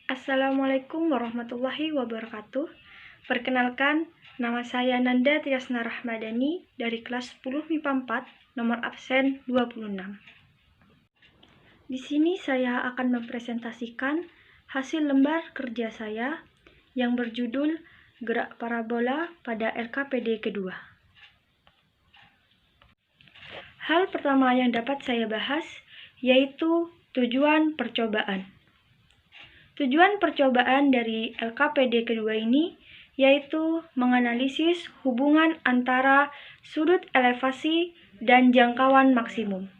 Assalamualaikum warahmatullahi wabarakatuh. Perkenalkan, nama saya Nanda Tiasna Rahmadani dari kelas 10 MIPA 4, nomor absen 26. Di sini saya akan mempresentasikan hasil lembar kerja saya yang berjudul Gerak Parabola pada LKPD kedua. Hal pertama yang dapat saya bahas yaitu tujuan percobaan. Tujuan percobaan dari LKPD kedua ini yaitu menganalisis hubungan antara sudut elevasi dan jangkauan maksimum.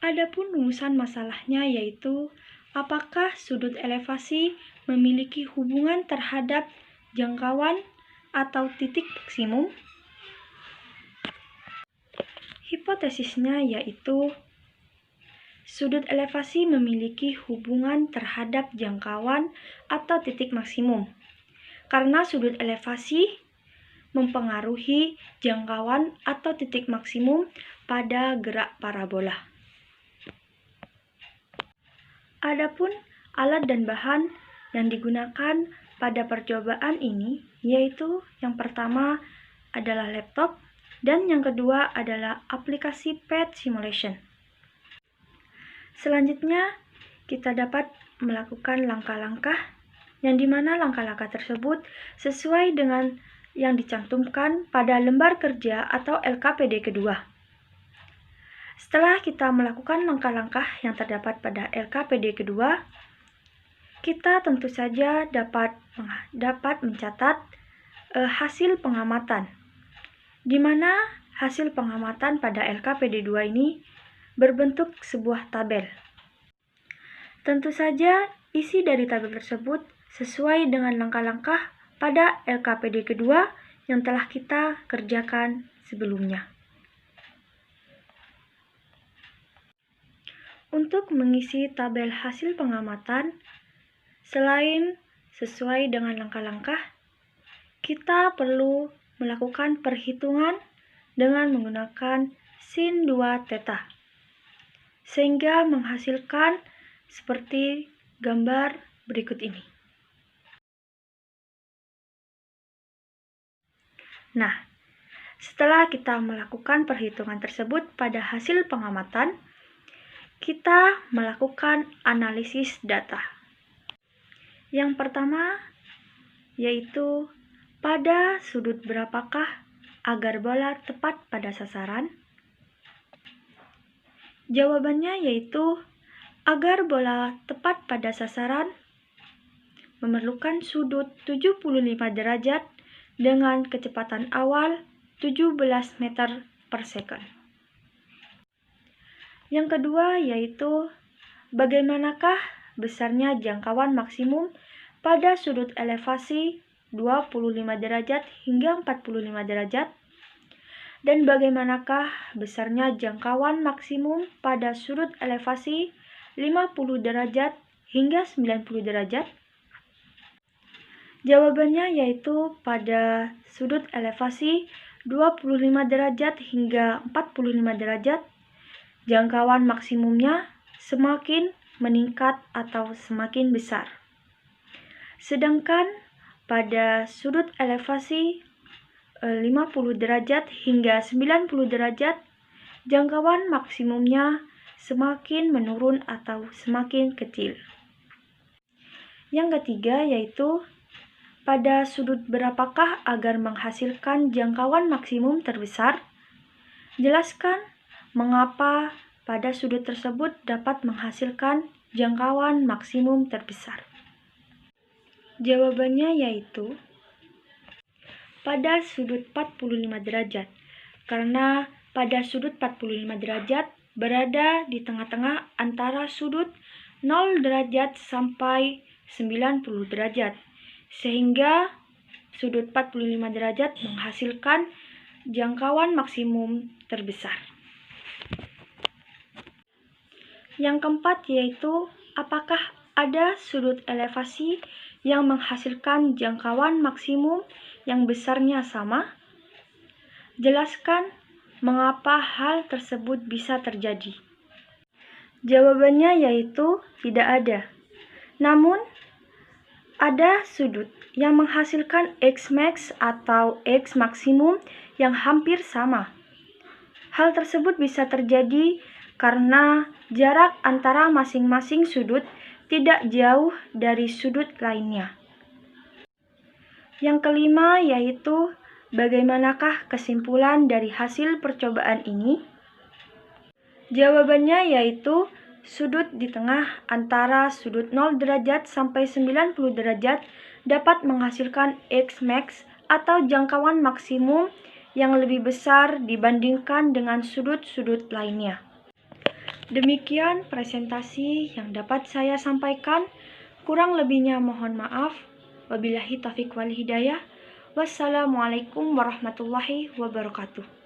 Adapun rumusan masalahnya yaitu apakah sudut elevasi memiliki hubungan terhadap jangkauan atau titik maksimum? Hipotesisnya yaitu sudut elevasi memiliki hubungan terhadap jangkauan atau titik maksimum, karena sudut elevasi mempengaruhi jangkauan atau titik maksimum pada gerak parabola. Adapun alat dan bahan yang digunakan pada percobaan ini yaitu yang pertama adalah laptop dan yang kedua adalah aplikasi PET Simulation. Selanjutnya, kita dapat melakukan langkah-langkah yang dimana langkah-langkah tersebut sesuai dengan yang dicantumkan pada lembar kerja atau LKPD kedua. Setelah kita melakukan langkah-langkah yang terdapat pada LKPD kedua, kita tentu saja dapat mencatat hasil pengamatan, di mana hasil pengamatan pada LKPD 2 ini berbentuk sebuah tabel. Tentu saja isi dari tabel tersebut sesuai dengan langkah-langkah pada LKPD kedua yang telah kita kerjakan sebelumnya. Untuk mengisi tabel hasil pengamatan, selain sesuai dengan langkah-langkah, kita perlu melakukan perhitungan dengan menggunakan sin 2 theta, sehingga menghasilkan seperti gambar berikut ini. Nah, setelah kita melakukan perhitungan tersebut pada hasil pengamatan, kita melakukan analisis data. Yang pertama yaitu pada sudut berapakah agar bola tepat pada sasaran? Jawabannya yaitu agar bola tepat pada sasaran memerlukan sudut 75 derajat dengan kecepatan awal 17 meter per second. Yang kedua yaitu bagaimanakah besarnya jangkauan maksimum pada sudut elevasi 25 derajat hingga 45 derajat, dan bagaimanakah besarnya jangkauan maksimum pada sudut elevasi 50 derajat hingga 90 derajat? Jawabannya yaitu pada sudut elevasi 25 derajat hingga 45 derajat, jangkauan maksimumnya semakin meningkat atau semakin besar. Sedangkan pada sudut elevasi 50 derajat hingga 90 derajat, jangkauan maksimumnya semakin menurun atau semakin kecil. Yang ketiga yaitu pada sudut berapakah agar menghasilkan jangkauan maksimum terbesar? Jelaskan mengapa pada sudut tersebut dapat menghasilkan jangkauan maksimum terbesar. Jawabannya yaitu pada sudut 45 derajat, karena pada sudut 45 derajat berada di tengah-tengah antara sudut 0 derajat sampai 90 derajat, sehingga sudut 45 derajat menghasilkan jangkauan maksimum terbesar. Yang keempat yaitu apakah ada sudut elevasi yang menghasilkan jangkauan maksimum yang besarnya sama? Jelaskan mengapa hal tersebut bisa terjadi. Jawabannya yaitu tidak ada. Namun, ada sudut yang menghasilkan X max atau X maksimum yang hampir sama. Hal tersebut bisa terjadi karena jarak antara masing-masing sudut tidak jauh dari sudut lainnya. Yang kelima yaitu bagaimanakah kesimpulan dari hasil percobaan ini? Jawabannya yaitu sudut di tengah antara sudut 0 derajat sampai 90 derajat dapat menghasilkan X max atau jangkauan maksimum yang lebih besar dibandingkan dengan sudut-sudut lainnya. Demikian presentasi yang dapat saya sampaikan. Kurang lebihnya mohon maaf. Wabillahi taufiq wal hidayah. Wassalamualaikum warahmatullahi wabarakatuh.